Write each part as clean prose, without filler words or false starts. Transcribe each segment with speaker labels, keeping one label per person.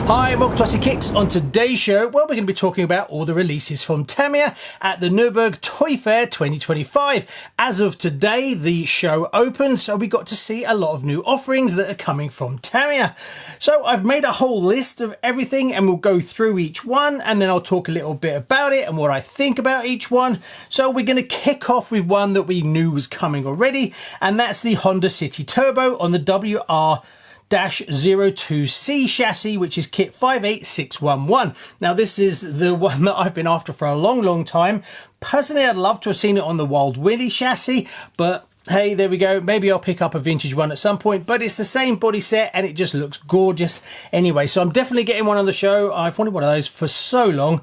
Speaker 1: Hi and welcome to RCKicks. On today's show, well, we're going to be talking about all the releases from Tamiya at the Nuremberg Toy Fair 2025. As of today, the show opened, so we got to see a lot of new offerings that are coming from Tamiya. So I've made a whole list of everything and we'll go through each one and then I'll talk a little bit about it and what I think about each one. So we're going to kick off with one that we knew was coming already, and that's the Honda City Turbo on the WR-02C chassis, which is kit 58611. Now this is the one that I've been after for a long time. Personally, I'd love to have seen it on the Wild Willy chassis, but hey, there we go. Maybe I'll pick up a vintage one at some point, but it's the same body set and it just looks gorgeous anyway. So I'm definitely getting one on the show. I've wanted one of those for so long,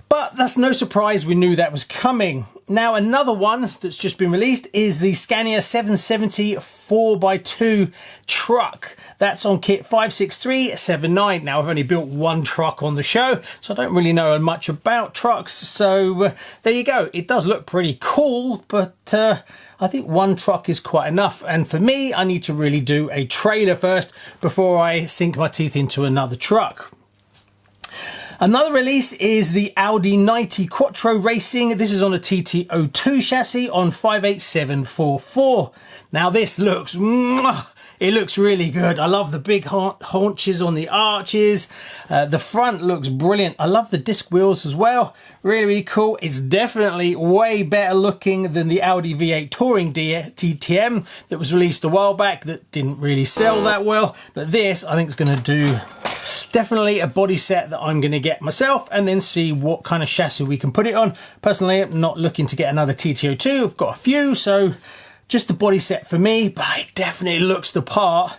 Speaker 1: but that's no surprise. We knew that was coming. Now, another one that's just been released is the Scania 770 4x2 truck. That's on kit 56379. Now, I've only built one truck on the show, so I don't really know much about trucks. So there you go. It does look pretty cool, but I think one truck is quite enough. And for me, I need to really do a trailer first before I sink my teeth into another truck. Another release is the Audi 90 Quattro Racing. This is on a TT02 chassis on 58744. Now this looks, it looks really good. I love the big haunches on the arches. The front looks brilliant. I love the disc wheels as well. Really cool. It's definitely way better looking than the Audi V8 Touring DTM that was released a while back that didn't really sell that well. But this, I think, is going to do definitely a body set that I'm going to get myself and then see what kind of chassis we can put it on. Personally, I'm not looking to get another TT02. I've got a few, so just the body set for me, but it definitely looks the part.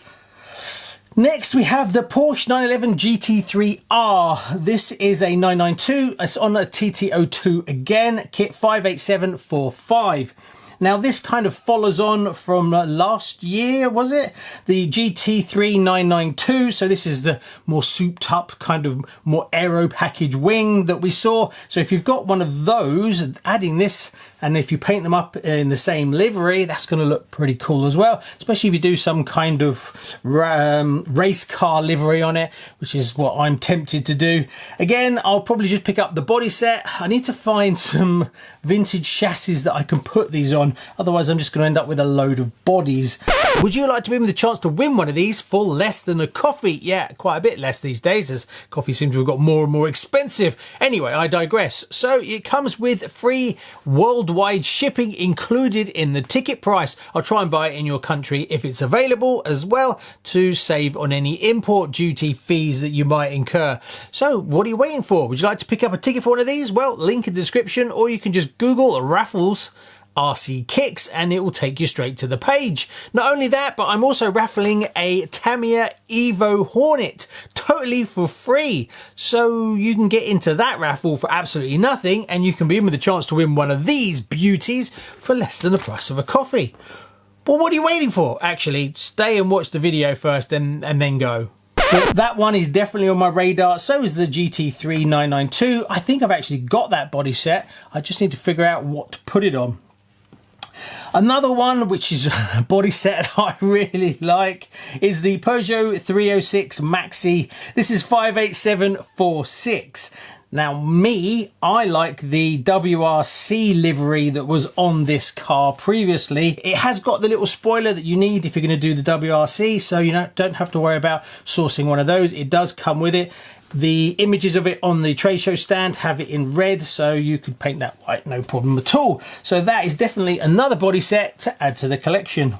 Speaker 1: Next, we have the Porsche 911 GT3R. This is a 992. It's on a TT02 again, kit 58745. Now this kind of follows on from last year, was it? The GT3 992. So this is the more souped up kind of more aero package wing that we saw. So if you've got one of those, adding this, and if you paint them up in the same livery, that's going to look pretty cool as well. Especially if you do some kind of race car livery on it, which is what I'm tempted to do. Again, I'll probably just pick up the body set. I need to find some vintage chassis that I can put these on. Otherwise, I'm just going to end up with a load of bodies. Would you like to win the chance to win one of these for less than a coffee? Yeah, quite a bit less these days, as coffee seems to have got more and more expensive. Anyway, I digress. So it comes with free worldwide shipping included in the ticket price. I'll try and buy it in your country if it's available as well, to save on any import duty fees that you might incur. So what are you waiting for? Would you like to pick up a ticket for one of these? Well, link in the description, or you can just Google Raffalls RCKicks and it will take you straight to the page. Not only that, but I'm also raffling a Tamiya Evo Hornet totally for free, so you can get into that raffle for absolutely nothing and you can be in with a chance to win one of these beauties for less than the price of a coffee. But what are you waiting for? Actually, stay and watch the video first and then go. But that one is definitely on my radar. So is the GT3 992. I think I've actually got that body set. I just need to figure out what to put it on. Another one, which is a body set I really like, is the Peugeot 306 Maxi. This is 58746. Now I like the WRC livery that was on this car previously. It has got the little spoiler that you need if you're going to do the WRC, so you don't have to worry about sourcing one of those. It does come with it. The images of it on the trade show stand have it in red, so you could paint that white, no problem at all. So that is definitely another body set to add to the collection.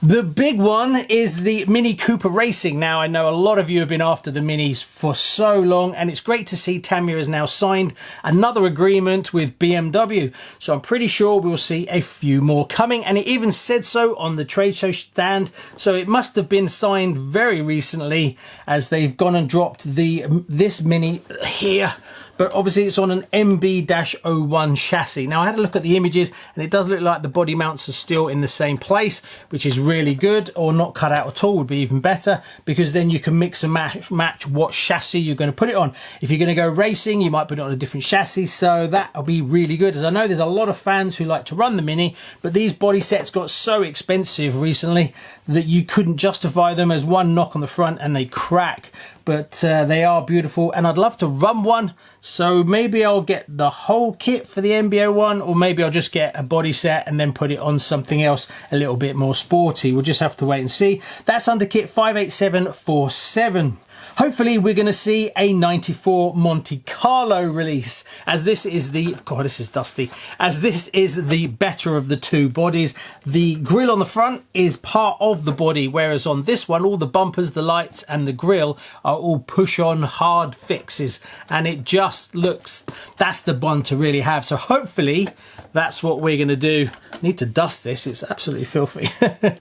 Speaker 1: The big one is the Mini Cooper Racing. Now, I know a lot of you have been after the Minis for so long, and it's great to see Tamiya has now signed another agreement with BMW. So I'm pretty sure we'll see a few more coming, and it even said so on the trade show stand. So it must have been signed very recently, as they've gone and dropped this Mini here. But obviously it's on an MB01 chassis. Now I had a look at the images and it does look like the body mounts are still in the same place, which is really good, or not cut out at all would be even better, because then you can mix and match what chassis you're going to put it on. If you're going to go racing, you might put it on a different chassis, so that'll be really good, as I know there's a lot of fans who like to run the Mini, but these body sets got so expensive recently that you couldn't justify them as one knock on the front and they crack. but they are beautiful and I'd love to run one. So maybe I'll get the whole kit for the MB01, or maybe I'll just get a body set and then put it on something else a little bit more sporty. We'll just have to wait and see. That's under kit 58747. Hopefully we're going to see a 94 Monte Carlo release, as this is the, God, this is dusty, as this is the better of the two bodies. The grille on the front is part of the body, whereas on this one, all the bumpers, the lights and the grille are all push-on hard fixes, and it just looks, that's the one to really have. So hopefully that's what we're going to do. I need to dust this, it's absolutely filthy.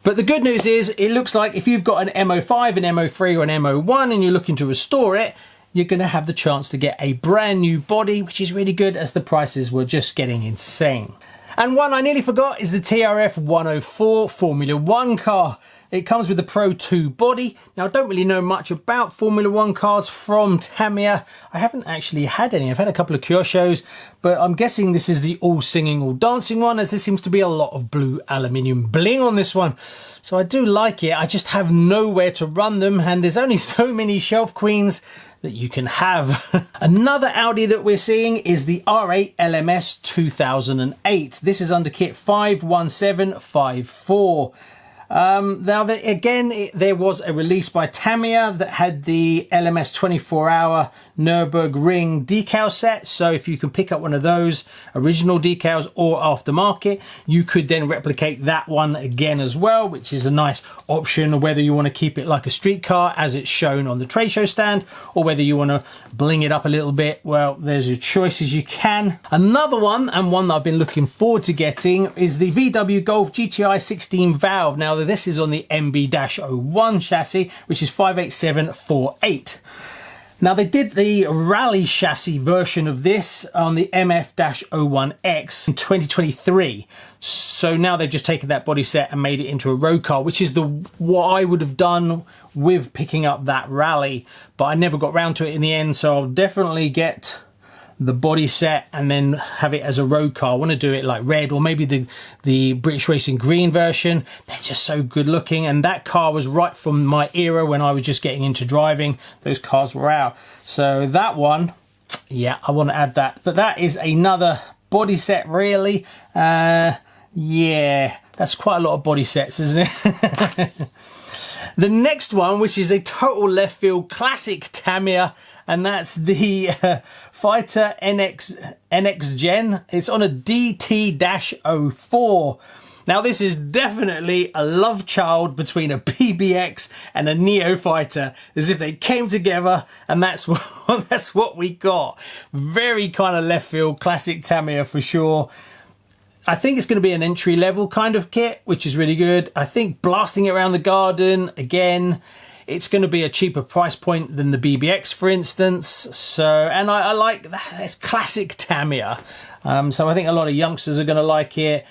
Speaker 1: But the good news is, it looks like if you've got an MO5, an MO3 or an MO1 and you're looking to restore it, you're going to have the chance to get a brand new body, which is really good as the prices were just getting insane. And one I nearly forgot is the TF4 Formula 1 car. It comes with the Pro 2 body. Now, I don't really know much about Formula 1 cars from Tamiya. I haven't actually had any. I've had a couple of cure shows, but I'm guessing this is the all singing, all dancing one, as there seems to be a lot of blue aluminium bling on this one. So I do like it. I just have nowhere to run them, and there's only so many shelf queens that you can have. Another Audi that we're seeing is the R8 LMS 2008. This is under kit 51754. Now, there was a release by Tamiya that had the LMS 24-hour Nuremberg Ring decal set. So if you can pick up one of those original decals or aftermarket, you could then replicate that one again as well, which is a nice option, whether you want to keep it like a street car as it's shown on the trade show stand, or whether you want to bling it up a little bit. Well, there's your choices, you can. Another one, and one that I've been looking forward to getting, is the VW Golf GTI 16 valve. Now, this is on the MB01 chassis, which is 58748. Now, they did the rally chassis version of this on the MF-01X in 2023. So now they've just taken that body set and made it into a road car, which is what I would have done with picking up that rally. But I never got round to it in the end, so I'll definitely get the body set and then have it as a road car. I want to do it like red, or maybe the British Racing green version. They're just so good looking, and that car was right from my era when I was just getting into driving. Those cars were out, so that one, yeah, I want to add that. But that is another body set, really. Yeah, that's quite a lot of body sets, isn't it? The next one, which is a total left field classic Tamiya, and that's the Fighter NX Gen. It's on a DT-04. Now, this is definitely a love child between a BBX and a Neo Fighter, as if they came together, and that's what we got. Very kind of left field classic Tamiya for sure. I think it's going to be an entry level kind of kit, which is really good. I think blasting it around the garden, again, it's going to be a cheaper price point than the BBX, for instance. So, and I like that. It's classic Tamiya. So I think a lot of youngsters are going to like it.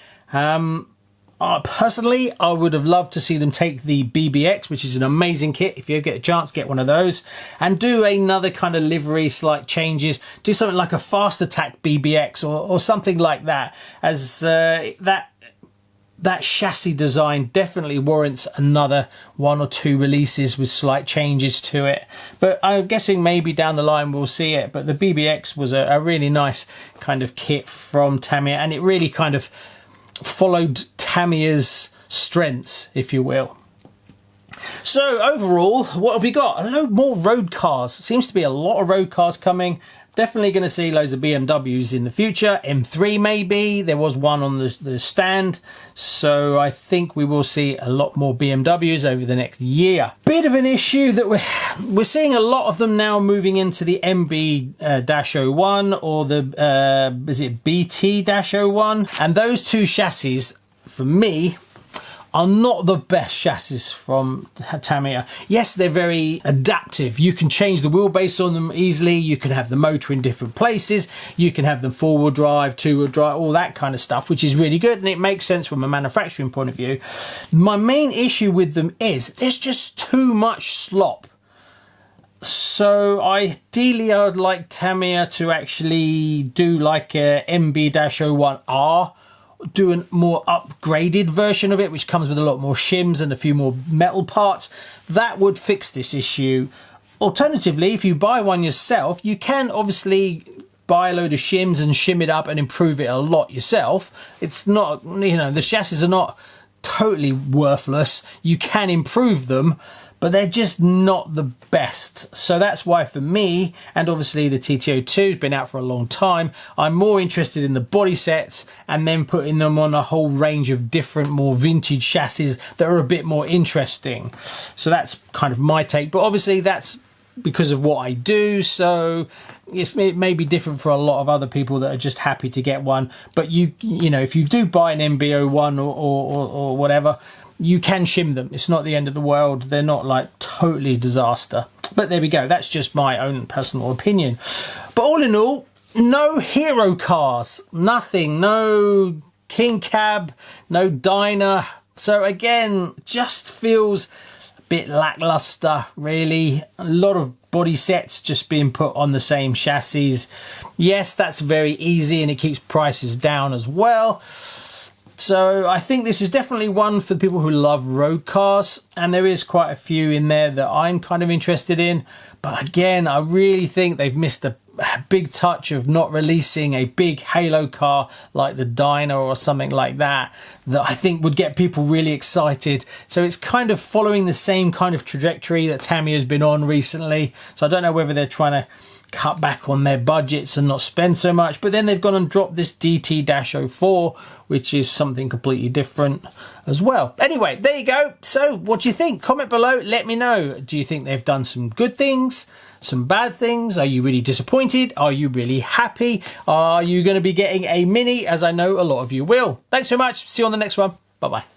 Speaker 1: Personally, I would have loved to see them take the BBX, which is an amazing kit. If you get a chance, get one of those, and do another kind of livery, slight changes. Do something like a fast attack BBX or something like that, as that chassis design definitely warrants another 1 or 2 releases with slight changes to it. But I'm guessing maybe down the line we'll see it. But the BBX was a really nice kind of kit from Tamiya, and it really kind of followed Tamiya's strengths, if you will. So overall, what have we got? A load more road cars. Seems to be a lot of road cars coming. Definitely going to see loads of BMWs in the future. M3 maybe. There was one on the stand. So I think we will see a lot more BMWs over the next year. Bit of an issue that we're seeing a lot of them now moving into the MB-01 or the, is it BT-01? And those two chassis, for me, are not the best chassis from Tamiya. Yes, they're very adaptive. You can change the wheelbase on them easily. You can have the motor in different places. You can have them four-wheel drive, two-wheel drive, all that kind of stuff, which is really good, and it makes sense from a manufacturing point of view. My main issue with them is there's just too much slop. So ideally, I would like Tamiya to actually do like a MB-01R, do a more upgraded version of it, which comes with a lot more shims and a few more metal parts. That would fix this issue. Alternatively, if you buy one yourself, you can obviously buy a load of shims and shim it up and improve it a lot yourself. It's not, you know, the chassis are not totally worthless. You can improve them, but they're just not the best. So that's why for me, and obviously the TT02 has been out for a long time, I'm more interested in the body sets and then putting them on a whole range of different, more vintage chassis that are a bit more interesting. So that's kind of my take, but obviously that's because of what I do, so it may be different for a lot of other people that are just happy to get one. But you know, if you do buy an MB01 or whatever, you can shim them. It's not the end of the world. They're not like totally disaster. But there we go. That's just my own personal opinion. But all in all, no hero cars, nothing, no king cab, no Dyna. So again, just feels a bit lackluster, really. A lot of body sets just being put on the same chassis. Yes, that's very easy and it keeps prices down as well. So I think this is definitely one for the people who love road cars, and there is quite a few in there that I'm kind of interested in. But again, I really think they've missed a big touch of not releasing a big halo car like the Dyna or something like that, that I think would get people really excited. So it's kind of following the same kind of trajectory that Tamiya's been on recently. So I don't know whether they're trying to cut back on their budgets and not spend so much, but then they've gone and dropped this DT-04, which is something completely different as well. Anyway, there you go. So what do you think? Comment below, let me know. Do you think they've done some good things, some bad things? Are you really disappointed? Are you really happy? Are you going to be getting a Mini, as I know a lot of you will? Thanks so much. See you on the next one. Bye bye.